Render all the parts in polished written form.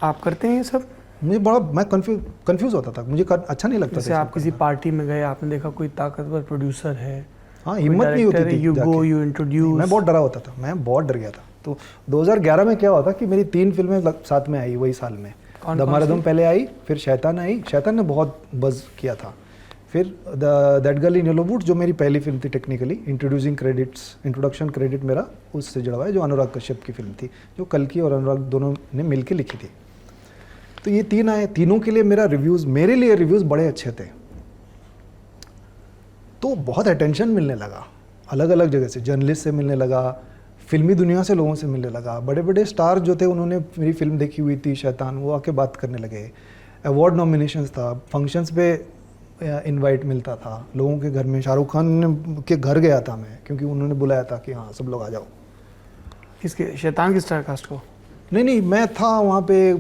आप करते हैं ये सब? मुझे बड़ा, मैं कंफ्यूज होता था, मुझे अच्छा नहीं लगता था। जैसे आप किसी पार्टी में गए, आपने देखा कोई ताकतवर प्रोड्यूसर है, हाँ, हिम्मत नहीं होती थी यू गो, यू नहीं, इंट्रोड्यूस। मैं बहुत डरा होता था, मैं बहुत डर गया था। तो 2011 में क्या हुआ था कि मेरी 3 फिल्में साथ में आई वही साल में। दमादम पहले आई, फिर शैतान आई, शैतान ने बहुत बज़ किया था। फिर that girl in yellow boots, जो मेरी पहली फिल्म थी टेक्निकली, इंट्रोडक्शन क्रेडिट मेरा उससे जुड़ा हुआ है, जो अनुराग कश्यप की फिल्म थी, जो कल्कि और अनुराग दोनों ने मिलकर लिखी थी। तो ये 3 आए, तीनों के लिए मेरे लिए रिव्यूज़ बड़े अच्छे थे। तो बहुत अटेंशन मिलने लगा, अलग अलग जगह से, जर्नलिस्ट से मिलने लगा, फिल्मी दुनिया से लोगों से मिलने लगा। बड़े बड़े स्टार जो थे, उन्होंने मेरी फिल्म देखी हुई थी शैतान, वो आके बात करने लगे। अवार्ड नॉमिनेशंस था, फंक्शंस पे इनवाइट मिलता था लोगों के घर में। शाहरुख खान के घर गया था मैं, क्योंकि उन्होंने बुलाया था कि हाँ सब लोग आ जाओ। किसके, शैतान की स्टार कास्ट को? नहीं, मैं था वहाँ पे,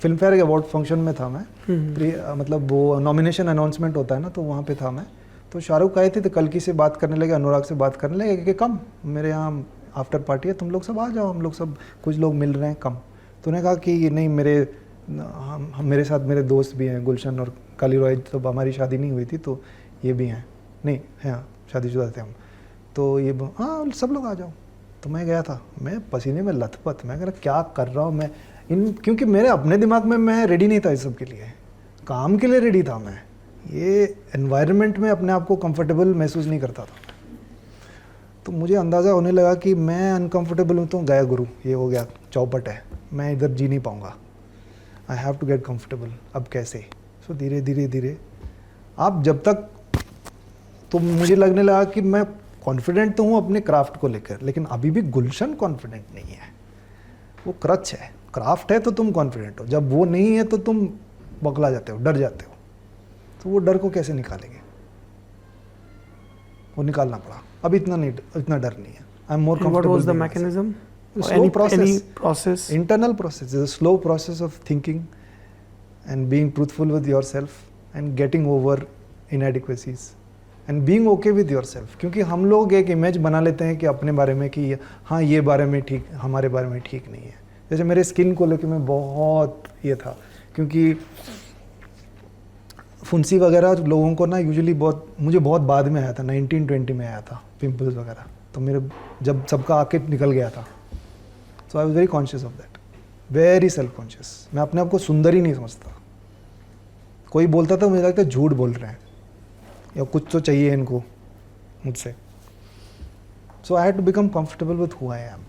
फिल्म फेयर के अवार्ड फंक्शन में था मैं। मतलब वो नॉमिनेशन अनाउंसमेंट होता है ना, तो वहाँ पे था मैं। तो शाहरुख आए थे, तो कल्कि से बात करने लगे, अनुराग से बात करने लगे कि कम मेरे यहाँ आफ्टर पार्टी है, तुम लोग सब आ जाओ, हम लोग सब कुछ लोग मिल रहे हैं, कम। तो उन्होंने कहा कि नहीं, मेरे साथ मेरे दोस्त भी हैं, गुलशन और काली रॉय, तो हमारी शादी नहीं हुई थी, तो ये भी हैं, नहीं हाँ शादीशुदा थे हम, तो ये हाँ सब लोग आ जाओ। तो मैं गया था, मैं पसीने में लथपथ, मैं कह रहा क्या कर रहा हूँ मैं क्योंकि मेरे अपने दिमाग में मैं रेडी नहीं था इस सब के लिए, काम के लिए रेडी था मैं। ये एनवायरनमेंट में अपने आप को कंफर्टेबल महसूस नहीं करता था। तो मुझे अंदाज़ा होने लगा कि मैं अनकंफर्टेबल हूँ, तो गया गुरु, ये हो गया, चौपट है, मैं इधर जी नहीं पाऊँगा, I have to get comfortable. अब कैसे? सो धीरे धीरे आप जब तक, तो मुझे लगने लगा कि मैं कॉन्फिडेंट तो हूँ अपने क्राफ्ट को लेकर, लेकिन अभी भी गुलशन कॉन्फिडेंट नहीं है। वो क्रच है, क्राफ्ट है तो तुम कॉन्फिडेंट हो, जब वो नहीं है तो तुम बौखला जाते हो, डर जाते हो। तो वो डर को कैसे निकालेंगे? वो निकालना पड़ा। अब इतना डर नहीं है। I am more comfortable. What was the mechanism? Slow Any process? Internal process. It's a slow process of thinking and being truthful with yourself and getting over inadequacies and being okay with yourself. क्योंकि हम लोग एक image बना लेते हैं कि अपने बारे में कि हाँ ये बारे में ठीक, हमारे बारे में ठीक नहीं है। जैसे मेरे स्किन को लेकर मैं बहुत ये था, क्योंकि फुंसी वगैरह लोगों को ना यूजुअली मुझे बहुत बाद में आया था, 1920 में आया था पिंपल्स वगैरह, तो मेरे जब सबका आके निकल गया था। So I was very conscious of that, very self conscious. मैं अपने आप को सुंदर ही नहीं समझता। कोई बोलता था मुझे लगता है झूठ बोल रहे हैं या कुछ तो चाहिए इनको मुझसे। So I had to become comfortable with who I M.